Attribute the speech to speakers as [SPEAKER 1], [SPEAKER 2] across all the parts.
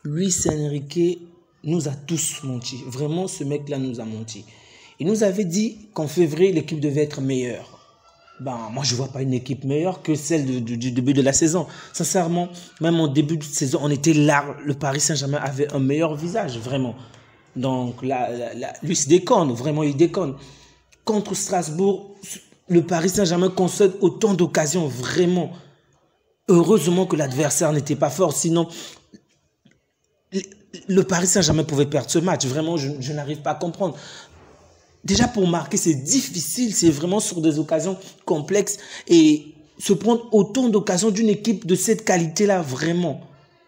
[SPEAKER 1] Luis Enrique nous a tous menti. Vraiment, ce mec-là nous a menti. Il nous avait dit qu'en février, l'équipe devait être meilleure. Moi, je ne vois pas une équipe meilleure que celle du début de la saison. Sincèrement, même en début de saison, on était là. Le Paris Saint-Germain avait un meilleur visage, vraiment. Donc, lui, il se déconne. Vraiment, il déconne. Contre Strasbourg, le Paris Saint-Germain concède autant d'occasions, vraiment. Heureusement que l'adversaire n'était pas fort. Sinon, le Paris Saint-Germain pouvait perdre ce match. Vraiment, je n'arrive pas à comprendre. Déjà, pour marquer, c'est difficile. C'est vraiment sur des occasions complexes. Et se prendre autant d'occasions d'une équipe de cette qualité-là, vraiment,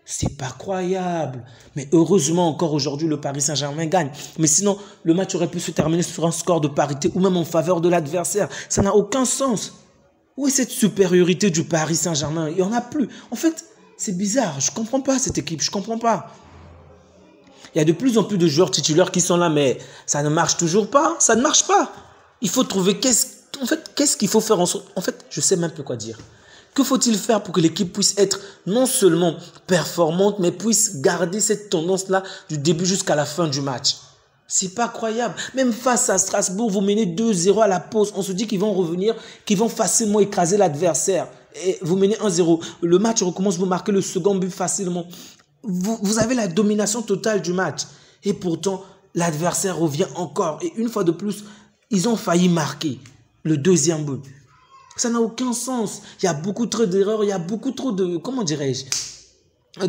[SPEAKER 1] c'est pas croyable. Mais heureusement, encore aujourd'hui, le Paris Saint-Germain gagne. Mais sinon, le match aurait pu se terminer sur un score de parité ou même en faveur de l'adversaire. Ça n'a aucun sens. Où est cette supériorité du Paris Saint-Germain? Il n'y en a plus. En fait, c'est bizarre. Je ne comprends pas cette équipe. Je ne comprends pas. Il y a de plus en plus de joueurs titulaires qui sont là, mais ça ne marche toujours pas. Ça ne marche pas. Il faut trouver qu'est-ce qu'il faut faire en sorte. En fait, je ne sais même plus quoi dire. Que faut-il faire pour que l'équipe puisse être non seulement performante, mais puisse garder cette tendance-là du début jusqu'à la fin du match? C'est pas croyable. Même face à Strasbourg, vous menez 2-0 à la pause. On se dit qu'ils vont revenir, qu'ils vont facilement écraser l'adversaire. Et vous menez 1-0. Le match recommence, vous marquez le second but facilement. Vous avez la domination totale du match. Et pourtant, l'adversaire revient encore. Et une fois de plus, ils ont failli marquer le deuxième but. Ça n'a aucun sens. Il y a beaucoup trop d'erreurs. Il y a beaucoup trop de... Comment dirais-je? En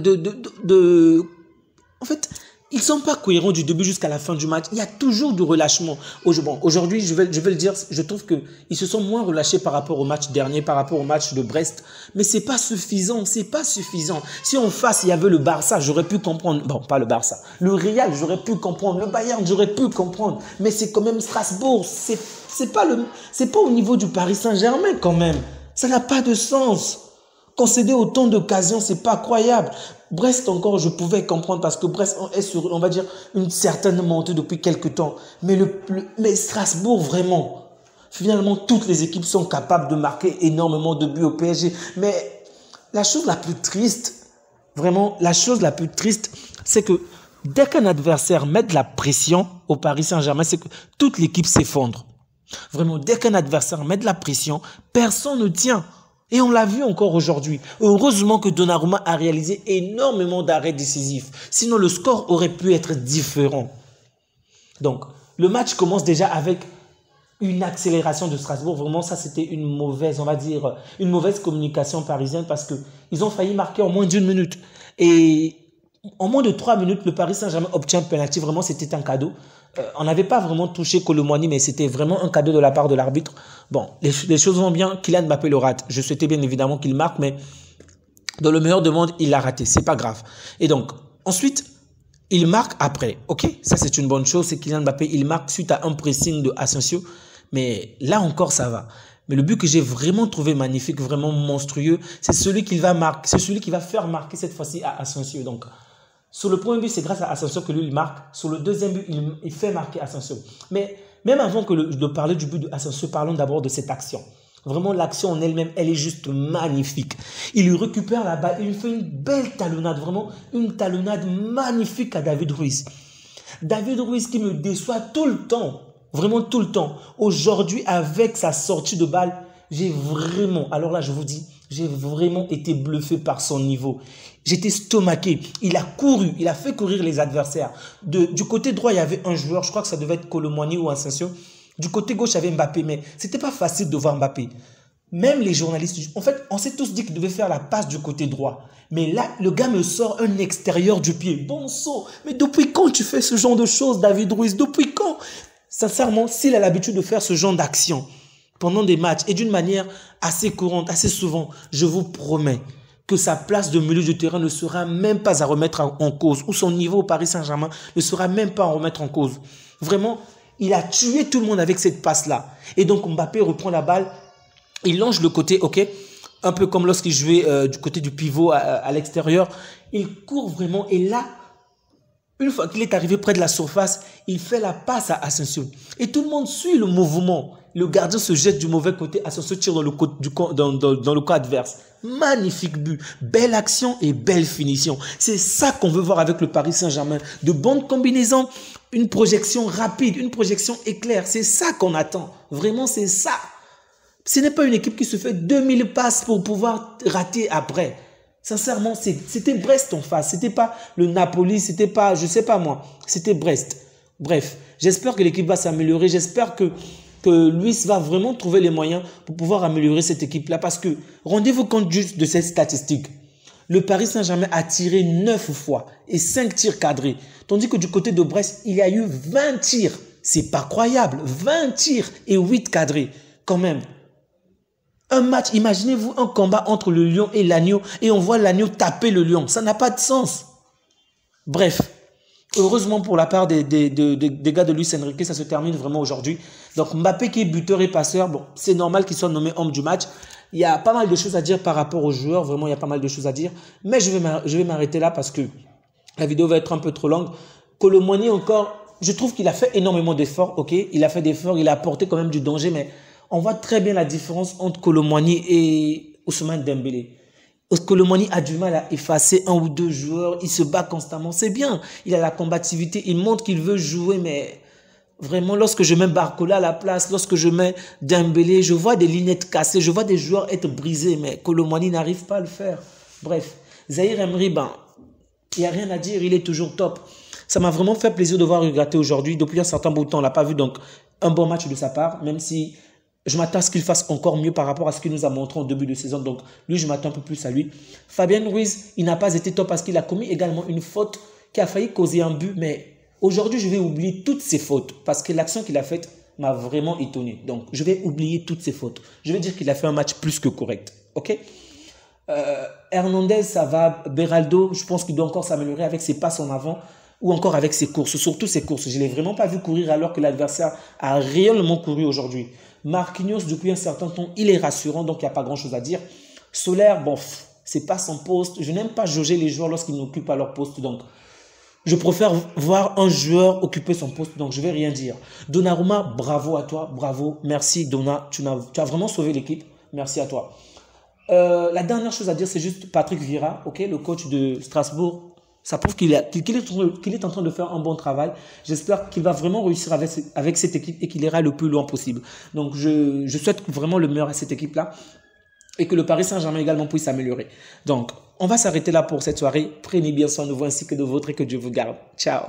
[SPEAKER 1] fait, ils ne sont pas cohérents du début jusqu'à la fin du match. Il y a toujours du relâchement. Aujourd'hui, je vais le dire, je trouve qu'ils se sont moins relâchés par rapport au match dernier, par rapport au match de Brest. Mais ce n'est pas suffisant. C'est pas suffisant. Si en face, il y avait le Barça, j'aurais pu comprendre. Bon, pas le Barça. Le Real, j'aurais pu comprendre. Le Bayern, j'aurais pu comprendre. Mais c'est quand même Strasbourg. C'est pas au niveau du Paris Saint-Germain quand même. Ça n'a pas de sens. Concéder autant d'occasions, c'est pas croyable. Brest encore, je pouvais comprendre parce que Brest est sur, on va dire, une certaine montée depuis quelques temps. Mais Strasbourg, vraiment, finalement, toutes les équipes sont capables de marquer énormément de buts au PSG. Mais la chose la plus triste, vraiment, la chose la plus triste, c'est que dès qu'un adversaire met de la pression au Paris Saint-Germain, c'est que toute l'équipe s'effondre. Vraiment, dès qu'un adversaire met de la pression, personne ne tient. Et on l'a vu encore aujourd'hui. Heureusement que Donnarumma a réalisé énormément d'arrêts décisifs. Sinon, le score aurait pu être différent. Donc, le match commence déjà avec une accélération de Strasbourg. Vraiment, ça, c'était une mauvaise, on va dire, une mauvaise communication parisienne parce qu'ils ont failli marquer en moins d'1 minute. Et en moins de 3 minutes, le Paris Saint-Germain obtient un penalty. Vraiment, c'était un cadeau. On n'avait pas vraiment touché Colomboigny, mais c'était vraiment un cadeau de la part de l'arbitre. Bon, les choses vont bien. Kylian Mbappé le rate. Je souhaitais bien évidemment qu'il marque, mais dans le meilleur des mondes, il l'a raté. C'est pas grave. Et donc, ensuite, il marque après. OK, ça c'est une bonne chose. C'est Kylian Mbappé, il marque suite à un pressing de Asensio. Mais là encore, ça va. Mais le but que j'ai vraiment trouvé magnifique, vraiment monstrueux, c'est celui qui va marquer, c'est celui qui va faire marquer cette fois-ci à Asensio. Donc, sur le premier but, c'est grâce à Asensio que lui, il marque. Sur le deuxième but, il fait marquer Asensio. Mais même avant de parler du but de Asensio, parlons d'abord de cette action. Vraiment, l'action en elle-même, elle est juste magnifique. Il lui récupère la balle, il lui fait une belle talonnade, vraiment une talonnade magnifique à David Ruiz. David Ruiz qui me déçoit tout le temps, vraiment tout le temps. Aujourd'hui, avec sa sortie de balle, j'ai vraiment, alors là, je vous dis, j'ai vraiment été bluffé par son niveau. J'étais stomaqué. Il a couru, il a fait courir les adversaires. Du côté droit, il y avait un joueur, je crois que ça devait être Colomboigny ou Asensio. Du côté gauche, il y avait Mbappé, mais c'était pas facile de voir Mbappé. Même les journalistes, en fait, on s'est tous dit qu'il devait faire la passe du côté droit. Mais là, le gars me sort un extérieur du pied. Bon saut. Mais depuis quand tu fais ce genre de choses, David Ruiz? Depuis quand? Sincèrement, s'il a l'habitude de faire ce genre d'action pendant des matchs et d'une manière assez courante, assez souvent, je vous promets que sa place de milieu de terrain ne sera même pas à remettre en cause, ou son niveau au Paris Saint-Germain ne sera même pas à remettre en cause. Vraiment, il a tué tout le monde avec cette passe-là. Et donc Mbappé reprend la balle, il longe le côté, ok, un peu comme lorsqu'il jouait du côté du pivot à l'extérieur. Il court vraiment et là, Une fois qu'il est arrivé près de la surface, il fait la passe à Asensio. Et tout le monde suit le mouvement. Le gardien se jette du mauvais côté. Asensio tire dans le camp adverse. Magnifique but. Belle action et belle finition. C'est ça qu'on veut voir avec le Paris Saint-Germain. De bonnes combinaisons, une projection rapide, une projection éclair. C'est ça qu'on attend. Vraiment, c'est ça. Ce n'est pas une équipe qui se fait 2000 passes pour pouvoir rater après. Sincèrement, c'était Brest en face. C'était pas le Napoli, c'était pas, je sais pas moi, c'était Brest. Bref, j'espère que l'équipe va s'améliorer. J'espère que Luis va vraiment trouver les moyens pour pouvoir améliorer cette équipe-là. Parce que, rendez-vous compte juste de cette statistique. Le Paris Saint-Germain a tiré 9 fois et 5 tirs cadrés. Tandis que du côté de Brest, il y a eu 20 tirs. C'est pas croyable. 20 tirs et 8 cadrés. Quand même. Un match, imaginez-vous un combat entre le lion et l'agneau et on voit l'agneau taper le lion. Ça n'a pas de sens. Bref, heureusement pour la part des gars de Luis Enrique, ça se termine vraiment aujourd'hui. Donc Mbappé qui est buteur et passeur, bon, c'est normal qu'il soit nommé homme du match. Il y a pas mal de choses à dire par rapport aux joueurs, vraiment il y a pas mal de choses à dire. Mais je vais m'arrêter là parce que la vidéo va être un peu trop longue. Kolo Muani encore, je trouve qu'il a fait énormément d'efforts, ok. Il a fait d'efforts, il a apporté quand même du danger, mais on voit très bien la différence entre Kolo Muani et Ousmane Dembélé. Kolo Muani a du mal à effacer un ou deux joueurs. Il se bat constamment. C'est bien. Il a la combativité. Il montre qu'il veut jouer. Mais vraiment, lorsque je mets Barcola à la place, lorsque je mets Dembélé, je vois des lignettes cassées. Je vois des joueurs être brisés. Mais Kolo Muani n'arrive pas à le faire. Bref, Zahir Emery, il n'y a rien à dire. Il est toujours top. Ça m'a vraiment fait plaisir de voir regretter aujourd'hui. Depuis un certain bout de temps, on ne l'a pas vu. Donc, un bon match de sa part. Même si je m'attends à ce qu'il fasse encore mieux par rapport à ce qu'il nous a montré en début de saison. Donc, lui, je m'attends un peu plus à lui. Fabien Ruiz, il n'a pas été top parce qu'il a commis également une faute qui a failli causer un but. Mais aujourd'hui, je vais oublier toutes ses fautes parce que l'action qu'il a faite m'a vraiment étonné. Donc, je vais oublier toutes ses fautes. Je vais dire qu'il a fait un match plus que correct. OK? Hernandez, ça va. Beraldo, je pense qu'il doit encore s'améliorer avec ses passes en avant ou encore avec ses courses. Surtout ses courses. Je ne l'ai vraiment pas vu courir alors que l'adversaire a réellement couru aujourd'hui. Marquinhos, depuis un certain temps, il est rassurant, donc il n'y a pas grand-chose à dire. Solaire, bon, c'est pas son poste. Je n'aime pas jauger les joueurs lorsqu'ils n'occupent pas leur poste, donc je préfère voir un joueur occuper son poste, donc je ne vais rien dire. Donnarumma, bravo à toi, bravo, merci Donna, tu as vraiment sauvé l'équipe, merci à toi. La dernière chose à dire, c'est juste Patrick Vieira, okay, le coach de Strasbourg. Ça prouve qu'il est en train de faire un bon travail. J'espère qu'il va vraiment réussir avec cette équipe et qu'il ira le plus loin possible. Donc, je souhaite vraiment le meilleur à cette équipe-là et que le Paris Saint-Germain également puisse s'améliorer. Donc, on va s'arrêter là pour cette soirée. Prenez bien soin de vous ainsi que de vôtres et que Dieu vous garde. Ciao.